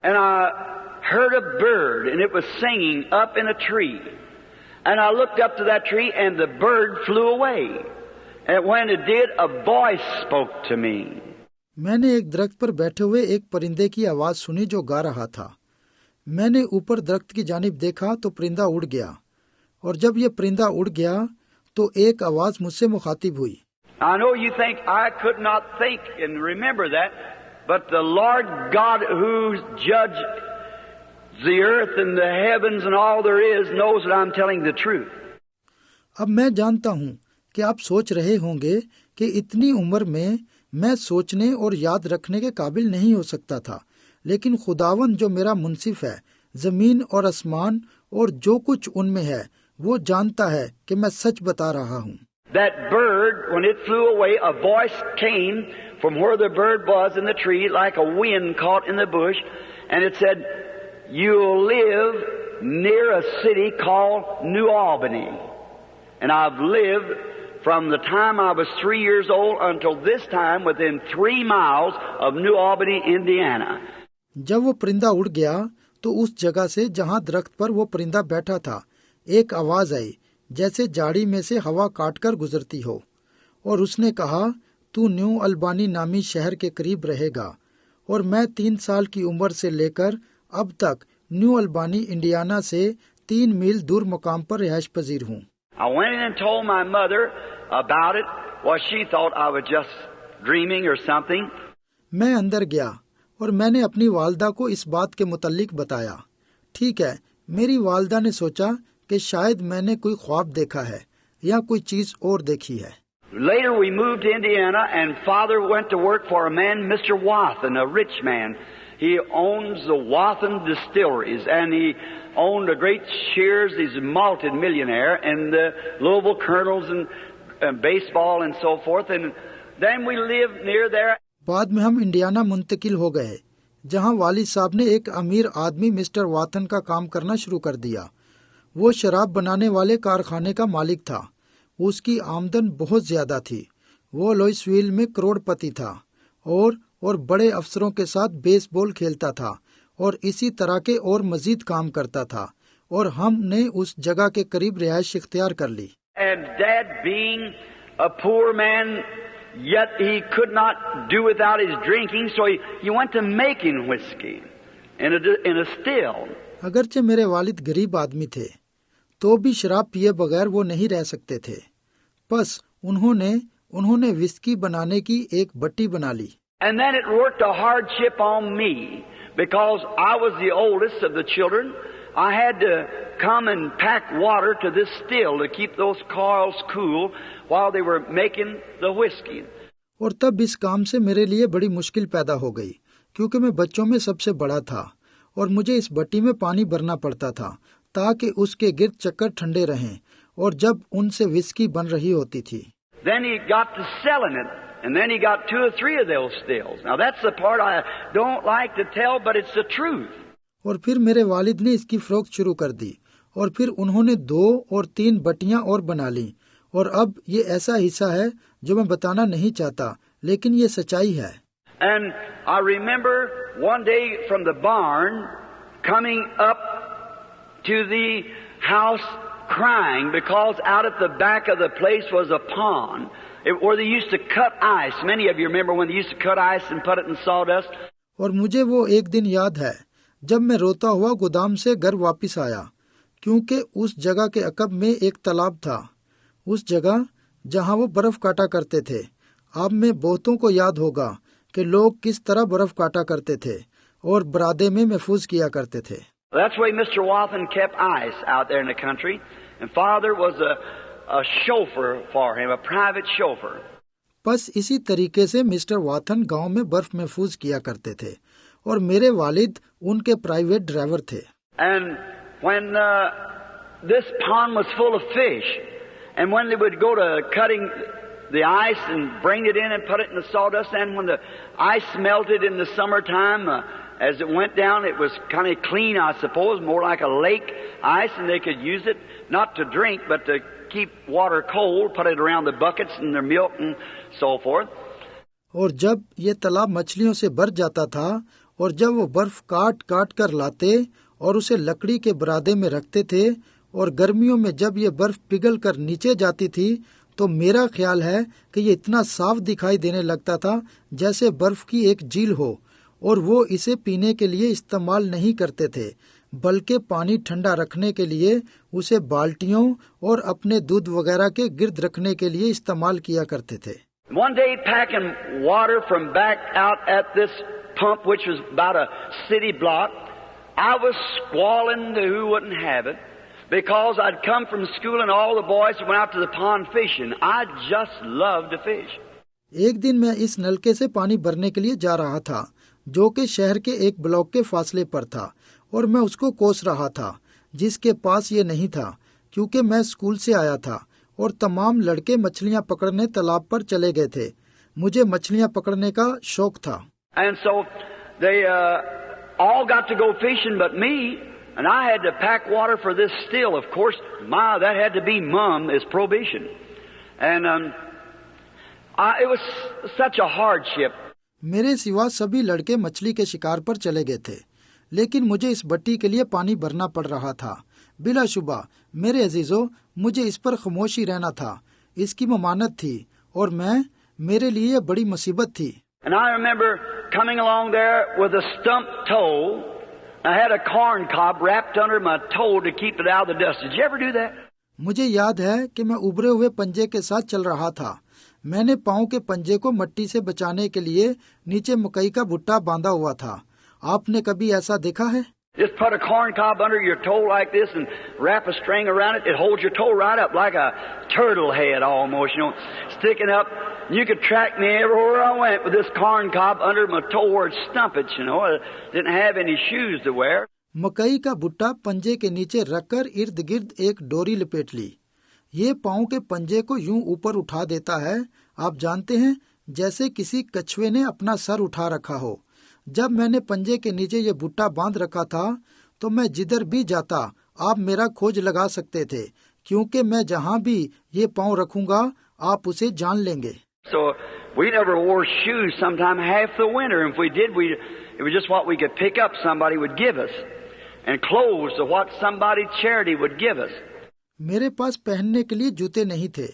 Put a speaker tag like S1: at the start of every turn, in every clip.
S1: And I heard a bird, and it was singing up in a tree. And I looked up to that tree, and the bird flew away. And when it did, a voice spoke to me.
S2: मैंने एक दरख्त पर बैठे हुए एक परिंदे की आवाज सुनी जो गा रहा था। मैंने ऊपर दरख्त की जानिब देखा तो परिंदा उड़ गया, और जब ये परिंदा उड़ गया तो एक आवाज मुझसे मुखातिब हुई।
S1: I know you think I could not think and remember that, but the Lord God who judged the earth and the heavens and all there is knows that I'm telling the truth.
S2: अब मैं जानता हूँ कि आप सोच रहे होंगे कि इतनी उम्र में मैं सोचने और याद रखने के काबिल नहीं हो सकता था, लेकिन खुदावन जो मेरा मुंसिफ है, जमीन और आसमान और जो कुछ उनमें है, वो जानता है कि मैं सच बता रहा हूँ।
S1: That bird, when it flew away, a voice came from where the bird was in the tree like a wind caught in the bush, and it said, "You'll live near a city called New Albany." And I've lived from the time I was 3 years old until this time within 3 miles of New Albany, Indiana.
S2: जब वो परिंदा उड़ गया तो उस जगह से जहाँ दरख्त पर वो परिंदा बैठा था, एक आवाज आई जैसे झाड़ी में से हवा काटकर गुजरती हो, और उसने कहा, तू न्यू अल्बानी नामी शहर के करीब रहेगा। और मैं 3 साल की उम्र से लेकर अब तक न्यू अल्बानी इंडियाना से 3 मील दूर मकाम पर रिहाइश पजीर हूँ।
S1: I went in and told my mother about it. Well, she thought I was just dreaming or something.
S2: मैं अंदर गया और मैंने अपनी वालदा को इस बात के मुतल्लिक बताया। ठीक है, मेरी वालदा ने सोचा कि शायद मैंने कोई ख्वाब देखा है या कोई चीज और देखी है।
S1: Later we moved to Indiana and father went to work for a man, Mr. Wathen, a rich man. He owns the Wathen distilleries and he owned a great shares. He's a multi-millionaire in the Louisville Colonels and baseball and so forth. And then we lived near there.
S2: बाद में हम Indiana मुंतकिल हो गए, जहां वालिद साहब ने एक अमीर आदमी मिस्टर वाथन का काम करना शुरू कर दिया। वो शराब बनाने वाले कारखाने का मालिक था। उसकी आमदन बहुत ज्यादा थी। वो लुइसविल में करोड़पति था और बड़े अफसरों के साथ बेसबॉल खेलता था और इसी तरह के और मजीद काम करता था, और हमने उस जगह के करीब रिहाइश इख्तियार कर ली।
S1: And Dad being a poor man, yet he could not do without his drinking, so he went to making whiskey in a still.
S2: अगरचे मेरे वालिद गरीब आदमी थे, तो भी शराब पिए बगैर वो नहीं रह सकते थे। बस उन्होंने विस्की बनाने की एक भट्टी बना ली।
S1: And then it worked a hardship on me because I was the oldest of the children. I had to come and pack water to this still to keep those coils cool while they were making the whiskey.
S2: और तब इस काम से मेरे लिए बड़ी मुश्किल पैदा हो गई, क्योंकि मैं बच्चों में सबसे बड़ा था और मुझे इस भट्टी में पानी भरना पड़ता था ताकि उसके गिर्द चक्कर ठंडे रहें, और जब उनसे विस्की बन रही होती थी।
S1: Then he got to selling it, and then he got 2 or 3 of those stills. Now that's the part I don't like to tell, but it's the truth.
S2: और फिर मेरे वालिद ने इसकी फरोख्त शुरू कर दी, और फिर उन्होंने 2 और 3 बट्टियां और बना ली, और अब ये ऐसा हिस्सा है जो मैं बताना नहीं चाहता, लेकिन ये सच्चाई है।
S1: And I remember one day from the barn coming up to the house crying because out at the back of the place was a pond where they used to cut ice. Many of you remember when they used to cut ice and put it in sawdust.
S2: और मुझे वो एक दिन याद है जब मैं रोता हुआ गोदाम से घर वापस आया, क्योंकि उस जगह के अकब में एक तालाब था, उस जगह जहां वो बर्फ काटा करते थे। आप में बहुतों को याद होगा कि लोग किस तरह बर्फ काटा करते थे और बरादे में महफूज किया करते थे।
S1: That's the way Mr. Wathen kept ice out there in the country, and Father was a chauffeur for him, a private chauffeur.
S2: बस इसी तरीके से मिस्टर वाथन गांव में बर्फ महफूज किया करते थे, और मेरे वालिद उनके प्राइवेट ड्राइवर थे।
S1: And when this pond was full of fish, and when they would go to cutting the ice and bring it in and put it in the sawdust, and when the ice melted in the summertime, as it went down, it was kind of clean, I suppose, more like a lake ice, and they could use it not to drink, but to keep water cold, put it around the buckets and their milk and so forth.
S2: और जब ये तालाब मछलियों से भर जाता था और जब वो बर्फ काट काट कर लाते और उसे लकड़ी के बरादे में रखते थे और गर्मियों में जब ये बर्फ पिघल कर नीचे जाती थी तो मेरा ख्याल है कि ये इतना साफ दिखाई देने लगता था जैसे बर्फ की एक झील हो। और वो इसे पीने के लिए इस्तेमाल नहीं करते थे बल्कि पानी ठंडा रखने के लिए उसे बाल्टियों और अपने दूध वगैरह के गिर्द रखने के लिए इस्तेमाल किया करते थे।
S1: One day packing water from back out at this pump, which was about a city block, I was squalling to who wouldn't have it because I'd come from school and all the boys went out to the pond fishing. I just loved to fish.
S2: एक दिन मैं इस नलके से पानी भरने के लिए जा रहा था जो कि शहर के एक ब्लॉक के फासले पर था और मैं उसको कोस रहा था जिसके पास ये नहीं था क्योंकि मैं स्कूल से आया था और तमाम लड़के मछलियां पकड़ने तालाब पर चले गए थे। मुझे मछलियां पकड़ने का शौक था।
S1: And so they all got to go fishing but me, and I had to pack water for this still. Of course, that had to be Mom is prohibition. And it was such a hardship.
S2: मेरे सिवा सभी लड़के मछली के शिकार पर चले गए थे लेकिन मुझे इस बट्टी के लिए पानी भरना पड़ रहा था। बिलाशुबा मेरे अजीजों, मुझे इस पर खामोशी रहना था, इसकी ममानत थी और मेरे लिए यह बड़ी मुसीबत थी।
S1: And I remember coming along there with a stump toe. I had a corn cob wrapped under my toe to keep it out of the dust. Did you ever do that?
S2: मुझे याद है कि मैं उभरे हुए पंजे के साथ चल रहा था। मैंने पाँव के पंजे को मिट्टी से बचाने के लिए नीचे मकई का भुट्टा बांधा हुआ था। आपने कभी ऐसा देखा है?
S1: Just put a corn cob under your toe like this and wrap a string around it. It holds your toe right up like a turtle head almost, sticking up. You could track me everywhere I went with this corn cob under my toe where it stumped, I didn't have any shoes to wear.
S2: मकई का भुट्टा पंजे के नीचे रखकर इर्द गिर्द एक डोरी लपेट ली। ये पाँव के पंजे को यूं ऊपर उठा देता है, आप जानते हैं, जैसे किसी कछुए ने अपना सर उठा रखा हो। जब मैंने पंजे के नीचे ये भुट्टा बांध रखा था तो मैं जिधर भी जाता आप मेरा खोज लगा सकते थे क्योंकि मैं जहाँ भी ये पाँव रखूंगा आप उसे जान लेंगे।
S1: So we never wore shoes sometime half the winter. If we did, it was just what we could pick up somebody would give us, and clothes to what somebody charity would give us.
S2: मेरे पास पहनने के लिए जूते नहीं थे।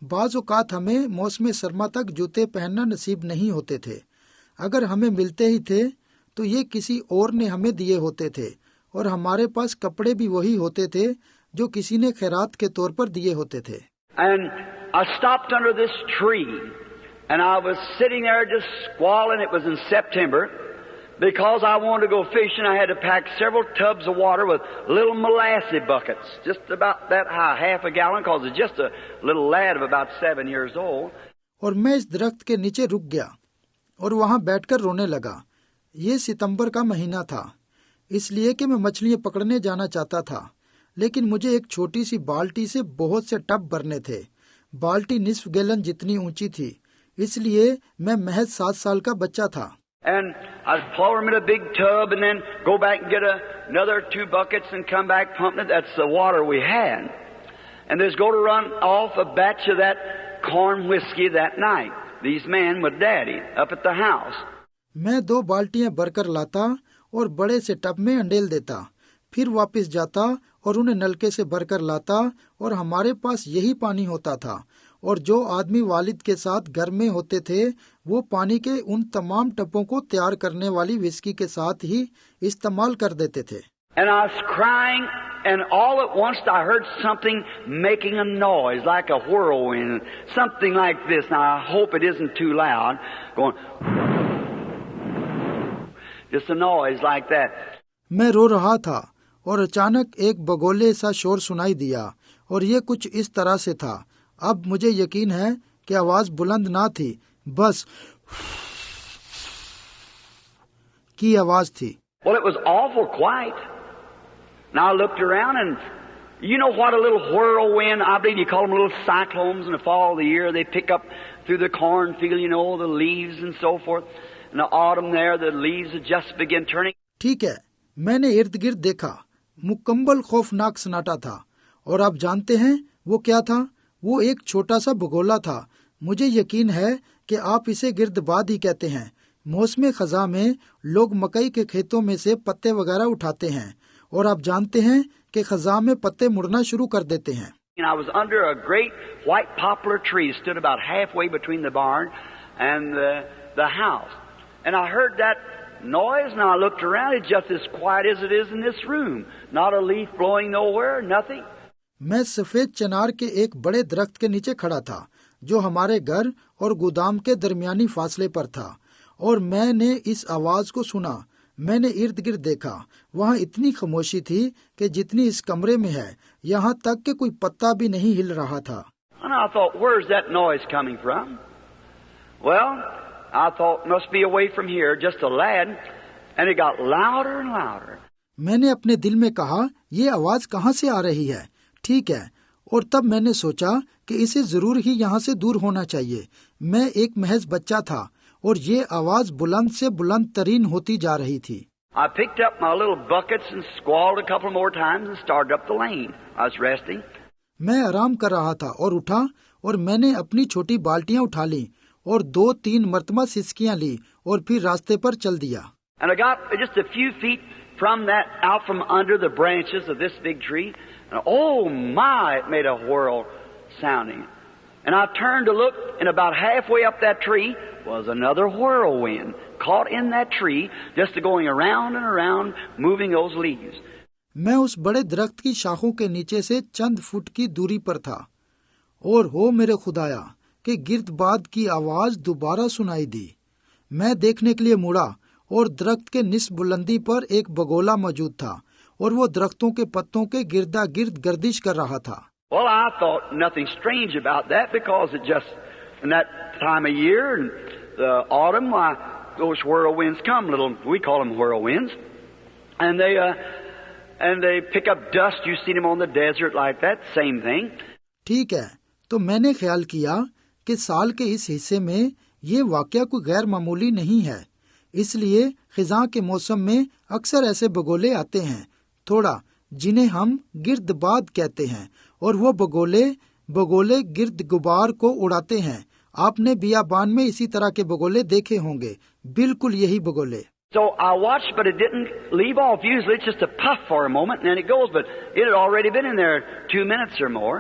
S2: बाज़ औक़ात हमें मौसम सरमा तक जूते पहनना नसीब नहीं होते थे। अगर हमें मिलते ही थे तो ये किसी और ने हमें दिए होते थे और हमारे पास कपड़े भी वही होते थे जो किसी ने खैरात के तौर पर दिए होते थे।
S1: And I stopped under this tree and I was sitting there just squalling. It was in September because I wanted to go fishing. I had to pack several tubs of water with little molasses buckets, just about that high, half a gallon, because it's just a little lad of about 7 years old.
S2: और मैं इस दरख्त के नीचे रुक गया और वहाँ बैठकर रोने लगा। ये सितंबर का महीना था इसलिए कि मैं मछलियाँ पकड़ने जाना चाहता था, लेकिन मुझे एक छोटी सी बाल्टी से बहुत से टब भरने थे। बाल्टी निस्फ गैलन जितनी ऊंची थी, इसलिए मैं महज 7 साल का बच्चा था।
S1: And I'd pour them in a big tub and then go back and get another 2 buckets and come back pumping it. That's the water we had. And there's going to run off a batch of that corn whiskey that night. These men with Daddy up at the house.
S2: मैं 2 बाल्टियां भरकर लाता और बड़े से tub में अंडेल देता, फिर वापस जाता और उन्हें नलके से भरकर लाता और हमारे पास यही पानी होता था। और जो आदमी वालिद के साथ घर में होते थे वो पानी के उन तमाम टबों को तैयार करने वाली विस्की के साथ ही इस्तेमाल कर देते थे।
S1: And I was crying, and all at once I heard something making a noise like a whirlwind, something like this. Now I hope it isn't too loud, going just a noise like that.
S2: मैं रो रहा था और अचानक एक बगोले सा शोर सुनाई दिया और ये कुछ इस तरह से था। अब मुझे यकीन है कि आवाज बुलंद ना थी, बस की आवाज थी।
S1: Well, it was awful quiet. Now I looked around and you know what a little whirlwind, I believe you call them little cyclones in the fall of the year. They pick up through the cornfield, the leaves and so forth. In the autumn there, the leaves would just begin turning.
S2: ठीक है, मैंने इर्द गिर्द देखा, मुकम्मल खौफनाक सन्नाटा था। और आप जानते हैं वो क्या था? वो एक छोटा सा भगोला था। मुझे यकीन है कि आप इसे गिर्दबाद ही कहते हैं। मौसम खजा में लोग मकई के खेतों में से पत्ते वगैरह उठाते हैं और आप जानते हैं कि खजा में पत्ते मुड़ना शुरू कर देते हैं।
S1: And I was under a great white poplar tree, stood about halfway between the barn and the house. And I heard that noise, and I looked around. It's just as quiet as it is in this room. Not a leaf blowing nowhere, nothing.
S2: मैं सफेद चनार के एक बड़े दरख्त के नीचे खड़ा था जो हमारे घर और गोदाम के दरमियानी फासले पर था, और मैंने इस आवाज को सुना। मैंने इर्द गिर्द देखा, वहाँ इतनी खामोशी थी कि जितनी इस कमरे में है, यहाँ तक कि कोई पत्ता भी नहीं हिल रहा था।
S1: And I thought, where's that noise coming from? Well, I thought, must be away from here, just a lad, and it got louder and louder.
S2: मैंने अपने दिल में कहा, ये आवाज कहाँ से आ रही है? ठीक है। और तब मैंने सोचा कि इसे जरूर ही यहाँ से दूर होना चाहिए। मैं एक महज बच्चा था और ये आवाज बुलंद से बुलंद तरीन होती जा रही थी।
S1: I picked up my little buckets and squalled a couple more times and started up the lane. I was resting.
S2: मैं आराम कर रहा था और उठा और मैंने अपनी छोटी बाल्टियां उठा ली और 2-3 मरतबा सिसकियां ली और फिर रास्ते पर चल दिया।
S1: And I got just a few feet from that, out from under the branches of this big tree. And oh my, it made a whirl sounding. And I turned to look, and about halfway up that tree was another whirlwind caught in that tree, just going around and around, moving those leaves.
S2: मैं उस बड़े दरख्त की शाखों के नीचे से चंद foot की दूरी पर था, और हो मेरे खुदाया कि गिर्दबाद की आवाज दोबारा सुनाई दी। मैं देखने के लिए मुड़ा और दरख्त के निस बुलंदी पर एक बगोला मौजूद था और वो दरख्तों के पत्तों के गिरदा गिर्द गर्दिश कर रहा था।
S1: Well, I thought nothing strange about that because it just in that time of year, in the autumn, why those whirlwinds come. We call them whirlwinds, and they pick up dust. You see them on the desert like that. Same thing.
S2: ठीक है, तो मैंने ख्याल किया कि साल के इस हिस्से में ये वाकया कोई गैर मामूली नहीं है, इसलिए खिजा के मौसम में अक्सर ऐसे बगोले आते हैं, थोड़ा जिन्हें हम गिर्दबाद कहते हैं, और वो बगोले गिर्द गुबार को उड़ाते हैं। आपने बियाबान में इसी तरह के बगोले देखे होंगे, बिल्कुल यही बगोले।
S1: So I watched, but it didn't leave off. Usually it's just a puff for a moment and then it goes, but it had already been in there 2 minutes or more.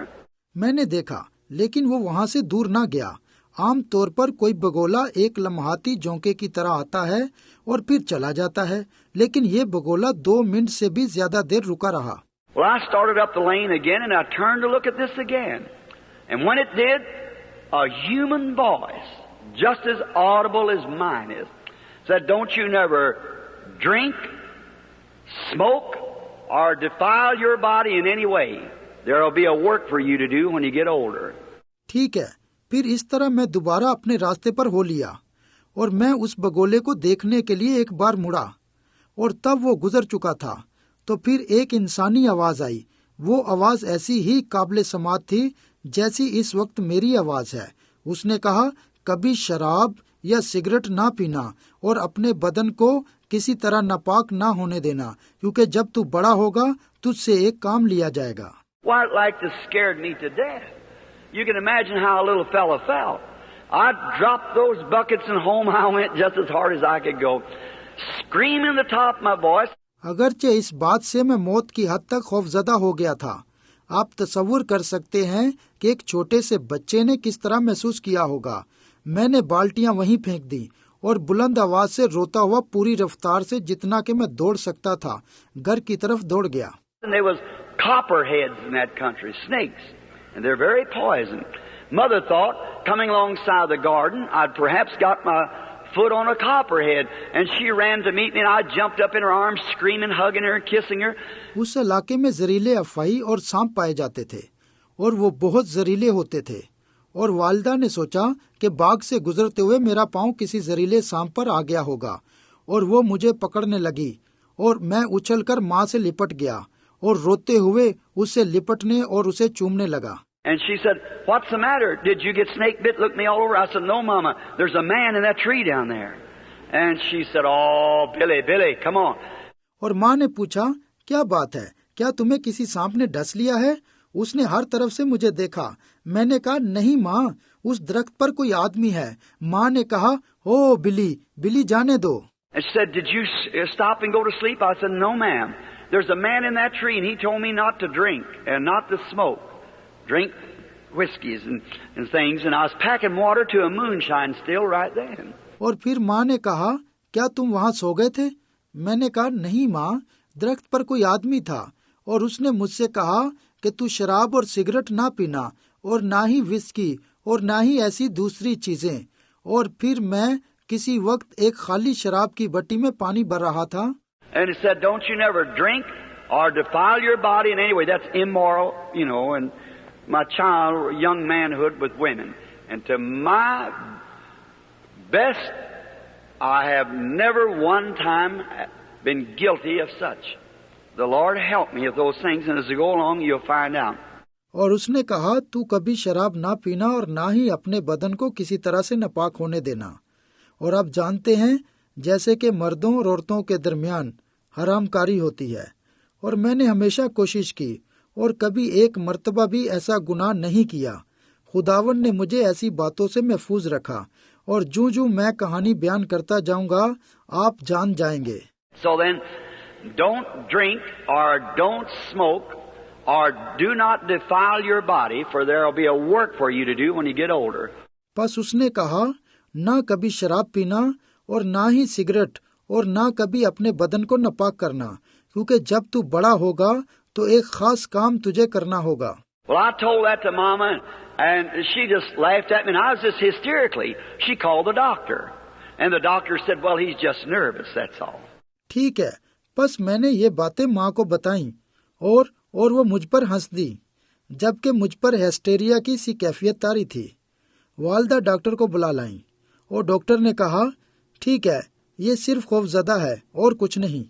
S2: मैंने देखा, लेकिन वो वहाँ से दूर ना गया। आम तौर पर कोई बगोला एक लम्हाती झोंके की तरह आता है और फिर चला जाता है, लेकिन ये बगोला 2 मिनट से भी ज्यादा देर रुका रहा।
S1: Well, I started up the lane again and I turned to look at this again. And when it did, a human voice, just as audible as mine is, said, don't you never drink, smoke, or defile your body in any way. There will be a work for you to do when you get older.
S2: ठीक है, फिर इस तरह मैं दोबारा अपने रास्ते पर हो लिया और मैं उस बगोले को देखने के लिए एक बार मुड़ा, और तब वो गुजर चुका था। तो फिर एक इंसानी आवाज आई। वो आवाज ऐसी ही काबिल समात थी जैसी इस वक्त मेरी आवाज है। उसने कहा, कभी शराब या सिगरेट ना पीना और अपने बदन को किसी तरह नापाक ना होने देना, क्योंकि जब तू बड़ा होगा तुझसे एक काम लिया जाएगा।
S1: Why, it like this scared me to death. You can imagine how a little fella felt. I dropped those buckets and home I went just as hard as I could go, screaming the top of my voice.
S2: अगरचे इस बात से मैं मौत की हद तक खौफजदा हो गया था। आप तसव्वुर कर सकते हैं कि एक छोटे से बच्चे ने किस तरह महसूस किया होगा। मैंने बाल्टियां वहीं फेंक दी और बुलंद आवाज से रोता हुआ पूरी रफ्तार से जितना कि मैं दौड़ सकता था घर की तरफ दौड़ गया।
S1: And there was copperheads in that country, snakes, and they're very poison. Mother thought, coming alongside the garden, I'd perhaps got my foot on a copperhead, and she ran to meet me, and I jumped up in her arms, screaming, hugging her, and kissing her.
S2: उस इलाके में जहरीले अफवाही और सांप पाए जाते थे और वो बहुत जहरीले होते थे, और वालिदा ने सोचा कि बाग से गुजरते हुए मेरा पांव किसी जहरीले सांप पर आ गया होगा, और वो मुझे पकड़ने लगी और मैं उछलकर माँ से लिपट गया और रोते हुए उससे लिपटने और उसे चूमने लगा।
S1: And she said, what's the matter? Did you get snake bit? Looked me all over. I said, no, Mama. There's a man in that tree down there. And she said, oh, Billy, come on.
S2: और माँ ने पूछा, क्या बात है? क्या तुम्हें किसी सांप ने डस लिया है? उसने हर तरफ से मुझे देखा। मैंने कहा, नहीं माँ, उस दरख्त पर कोई आदमी है। माँ ने कहा, ओ बिली, बिली जाने दो।
S1: And she said, "Did you stop and go to sleep?" I said, "No, ma'am. There's a man in that tree, and he told me not to drink and not to smoke. Drink whiskeys and things, and I was packing water to a moonshine still right then."
S2: और फिर माँ ने कहा, क्या तुम वहाँ सो गए थे? मैंने कहा, नहीं माँ, दरख्त पर कोई आदमी था और उसने मुझसे कहा कि तू शराब और सिगरेट ना पीना और ना ही विस्की और ना ही ऐसी दूसरी चीजें। और फिर मैं किसी वक्त एक खाली शराब की बट्टी में पानी भर रहा था।
S1: And he said, "Don't you never drink or defile your body in any way. That's immoral, and my child, young manhood with women. And to my best, I have never one time been guilty of such. The Lord help me with those things, and as we go along, you'll find out."
S2: और उसने कहा, तू कभी शराब ना पीना और ना ही अपने बदन को किसी तरह से नापाक होने देना। और आप जानते हैं, जैसे कि मर्दों और औरतों के दरमियान हरामकारी होती है। और मैंने हमेशा कोशिश की और कभी एक मर्तबा भी ऐसा गुनाह नहीं किया। खुदावन ने मुझे ऐसी बातों से महफूज रखा और जूं मैं कहानी बयान करता जाऊंगा, आप जान जाएंगे।
S1: So then, don't drink or don't smoke or do not defile your body, for there will be a work for you to do when you get older.
S2: बस उसने कहा, ना कभी शराब पीना और ना ही सिगरेट और ना कभी अपने बदन को नापाक करना, क्योंकि जब तू बड़ा होगा तो एक खास काम तुझे करना होगा।
S1: Well, I told that to Mama, and she just laughed at me, and I was just hysterically. She called the doctor, and the doctor said, "Well, he's just nervous, that's all."
S2: ठीक है, बस मैंने ये बातें माँ को बताई और वो मुझ पर हंस दी, जबकि मुझ पर हिस्टेरिया की सी कैफियत तारी थी। वालदा डॉक्टर को बुला लाई और डॉक्टर ने कहा, ठीक है, ये सिर्फ खौफजदा है और कुछ नहीं।